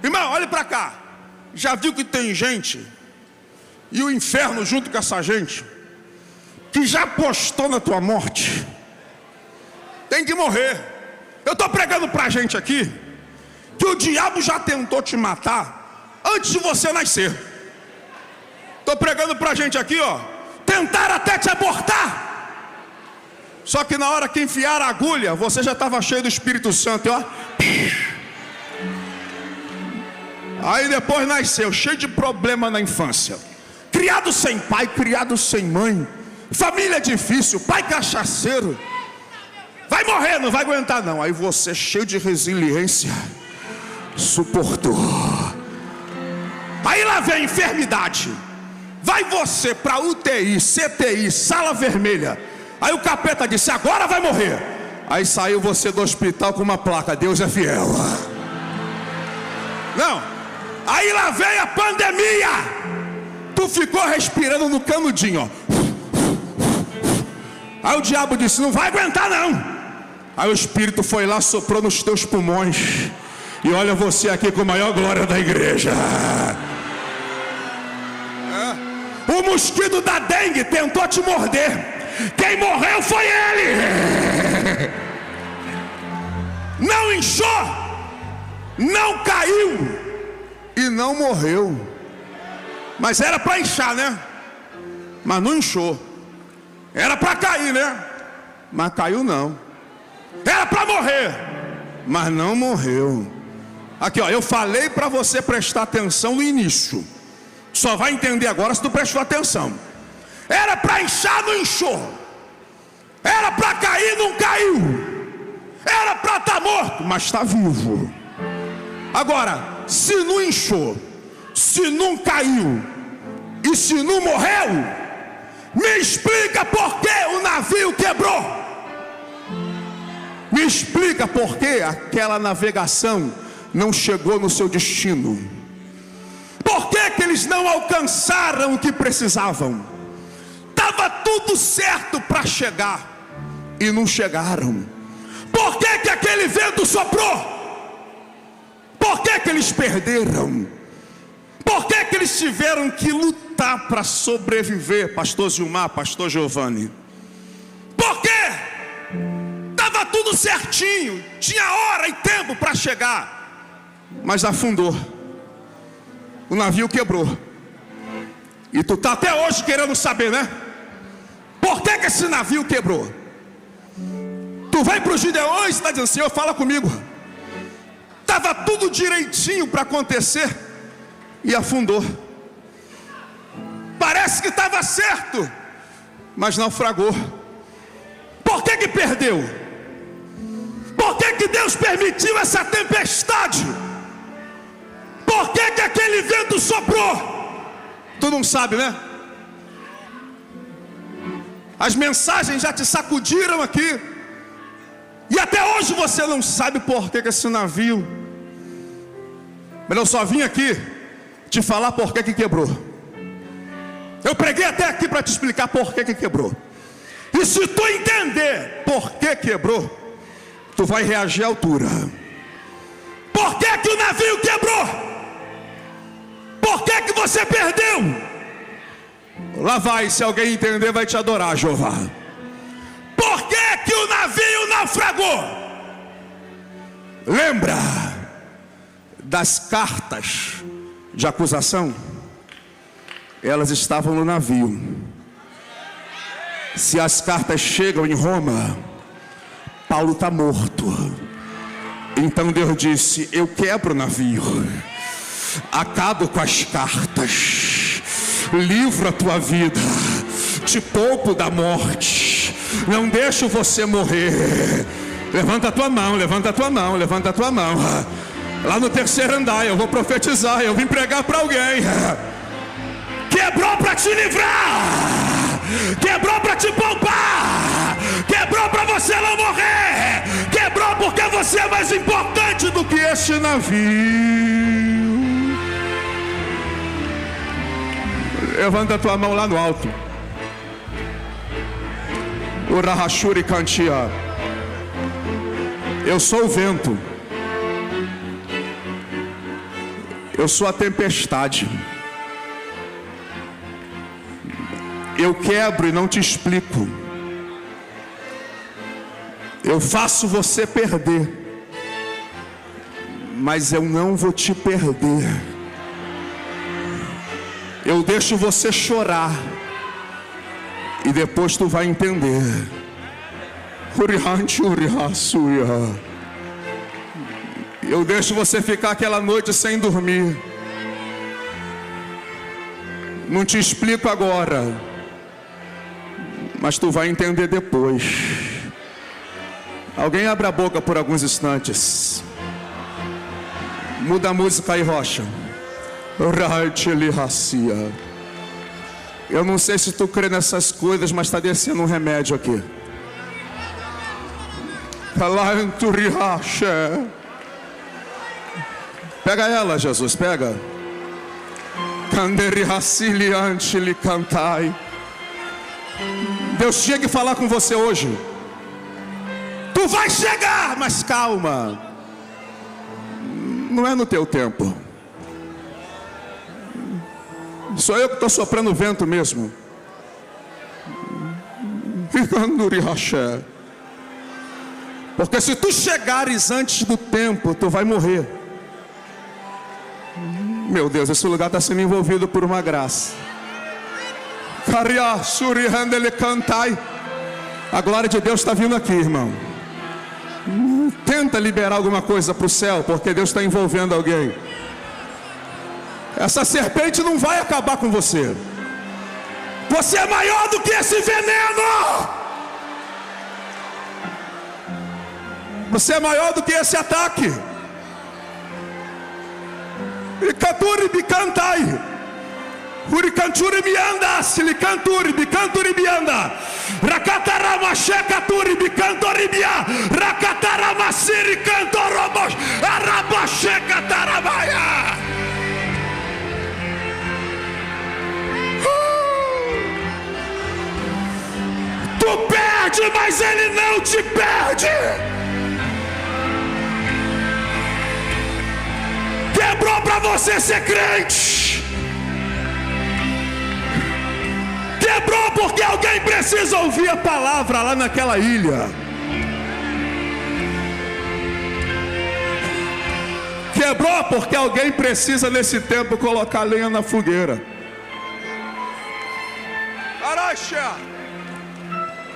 Irmão, olha para cá. Já viu que tem gente, e o inferno junto com essa gente, que já apostou na tua morte? Tem que morrer. Eu estou pregando para a gente aqui que o diabo já tentou te matar antes de você nascer. Estou pregando para a gente aqui, ó, tentaram até te abortar. Só que na hora que enfiaram a agulha, você já estava cheio do Espírito Santo, ó. Aí depois nasceu, cheio de problema na infância. Criado sem pai, criado sem mãe. Família difícil, pai cachaceiro. Vai morrer, não vai aguentar não. Aí você, cheio de resiliência, suportou. Aí lá vem a enfermidade. Vai você para UTI, CTI, sala vermelha. Aí o capeta disse, agora vai morrer. Aí saiu você do hospital com uma placa, Deus é fiel. Não. Aí lá vem a pandemia. Tu ficou respirando no canudinho, ó. Aí o diabo disse, não vai aguentar não. Aí o Espírito foi lá, soprou nos teus pulmões. E olha você aqui com a maior glória da igreja. O mosquito da dengue tentou te morder. Quem morreu foi ele. Não inchou, não caiu e não morreu. Mas era para inchar, né? Mas não inchou. Era para cair, né? Mas caiu não. Era para morrer, mas não morreu. Aqui, ó, eu falei para você prestar atenção no início. Só vai entender agora se tu prestou atenção. Era para inchar, não inchou. Era para cair, não caiu. Era para estar morto, mas está vivo. Agora, se não inchou, se não caiu e se não morreu, me explica por que o navio quebrou. Me explica por que aquela navegação não chegou no seu destino. Por que que eles não alcançaram o que precisavam? Estava tudo certo para chegar e não chegaram. Por que que aquele vento soprou? Por que que eles perderam? Por que eles tiveram que lutar para sobreviver, pastor Gilmar, pastor Giovanni? Por quê? Estava tudo certinho, tinha hora e tempo para chegar, mas afundou. O navio quebrou. E tu está até hoje querendo saber, né? Por que esse navio quebrou? Tu vai para os Gideões e está dizendo: Senhor, fala comigo. Estava tudo direitinho para acontecer e afundou. Parece que estava certo, mas naufragou. Por que perdeu? Por que Deus permitiu essa tempestade? Por que aquele vento soprou? Tu não sabe, né? As mensagens já te sacudiram aqui, e até hoje você não sabe por que esse navio. Mas eu só vim aqui te falar por que quebrou. Eu preguei até aqui para te explicar por que quebrou. E se tu entender por que quebrou, tu vai reagir à altura. Por que o navio quebrou? Por que você perdeu? Lá vai, se alguém entender, vai te adorar, Jeová. Por que o navio naufragou? Lembra das cartas de acusação? Elas estavam no navio. Se as cartas chegam em Roma, Paulo está morto. Então Deus disse: eu quebro o navio, acabo com as cartas, livro a tua vida, te poupo da morte, não deixo você morrer. Levanta a tua mão, levanta a tua mão, levanta a tua mão. Lá no terceiro andar eu vou profetizar, eu vim pregar para alguém. Quebrou para te livrar, quebrou para te poupar, quebrou para você não morrer, quebrou porque você é mais importante do que este navio. Levanta a tua mão lá no alto. O Rahashuri Kantia. Eu sou o vento, eu sou a tempestade. Eu quebro e não te explico. Eu faço você perder, mas eu não vou te perder. Eu deixo você chorar e depois tu vai entender. Eu deixo você ficar aquela noite sem dormir. Não te explico agora, mas tu vai entender depois. Alguém abre a boca por alguns instantes. Muda a música aí, Rocha. Eu não sei se tu crê nessas coisas, mas está descendo um remédio aqui. Pega ela, Jesus, pega. Deus tinha que falar com você hoje. Tu vai chegar, mas calma. Não é no teu tempo. Sou eu que estou soprando o vento mesmo. Porque se tu chegares antes do tempo, tu vai morrer. Meu Deus, esse lugar está sendo envolvido por uma graça. A glória de Deus está vindo aqui, irmão. Tenta liberar alguma coisa para o céu, porque Deus está envolvendo alguém. Essa serpente não vai acabar com você. Você é maior do que esse veneno. Você é maior do que esse ataque. Ikaturi bikantai, urikanturi bianda, silikanturi bikanturi bianda, rakatarama shekaturi bikantori bia, rakatarama siri cantorobos, araba shekatarabaya. Tu perde, mas ele não te perde. Quebrou para você ser crente. porque alguém precisa ouvir a palavra lá naquela ilha. Quebrou porque alguém precisa nesse tempo colocar lenha na fogueira.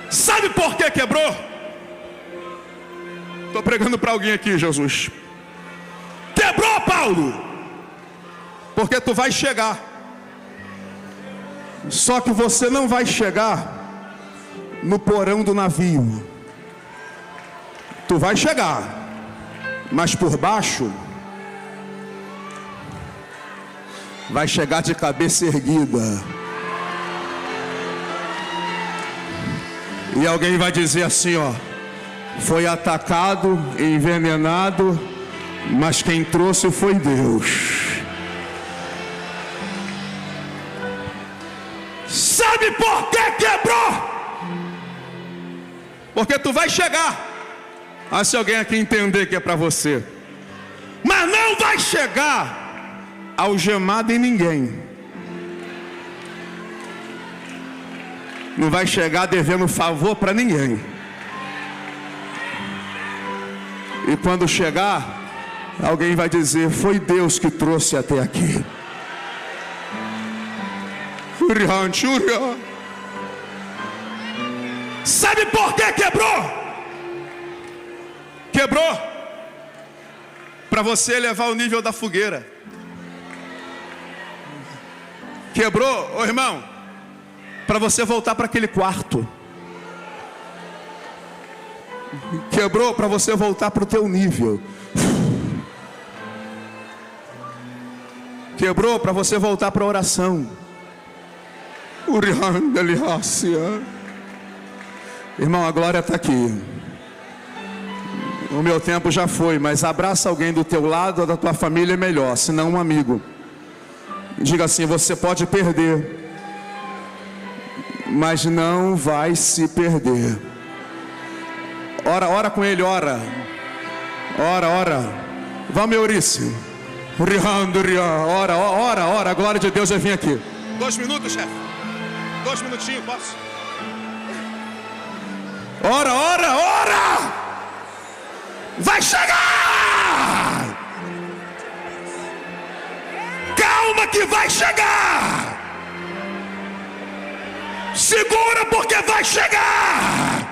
Sabe por que quebrou? Estou pregando para alguém aqui, Jesus. Quebrou, Paulo, porque tu vai chegar. Só que você não vai chegar no porão do navio. Tu vai chegar, mas por baixo vai chegar de cabeça erguida. E alguém vai dizer assim, ó: foi atacado, envenenado, mas quem trouxe foi Deus. Sabe por que quebrou? Porque tu vai chegar. Ah, se alguém aqui entender que é para você. Mas não vai chegar algemado em ninguém. Não vai chegar devendo favor para ninguém. E quando chegar, alguém vai dizer: foi Deus que trouxe até aqui. Sabe por que quebrou? Quebrou para você elevar o nível da fogueira. Quebrou, ô irmão, para você voltar para aquele quarto. Quebrou para você voltar para o teu nível. Quebrou para você voltar para a oração. Irmão, a glória está aqui. O meu tempo já foi, mas abraça alguém do teu lado ou da tua família é melhor, se não um amigo. Diga assim: você pode perder, mas não vai se perder. Ora com ele, ora. Vamos, Eurice. Ora, a glória de Deus vai vir aqui. 2 minutos, chefe. 2 minutinhos, posso? Ora! Vai chegar! Calma que vai chegar! Segura porque vai chegar!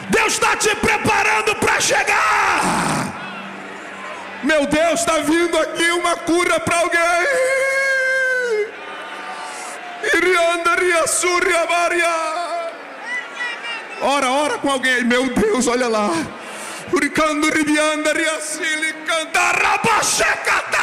Deus está te preparando para chegar! Meu Deus, está vindo aqui uma cura para alguém! Ora com alguém. Meu Deus, olha lá. Uricando ribianda riacili canta rabaxecata.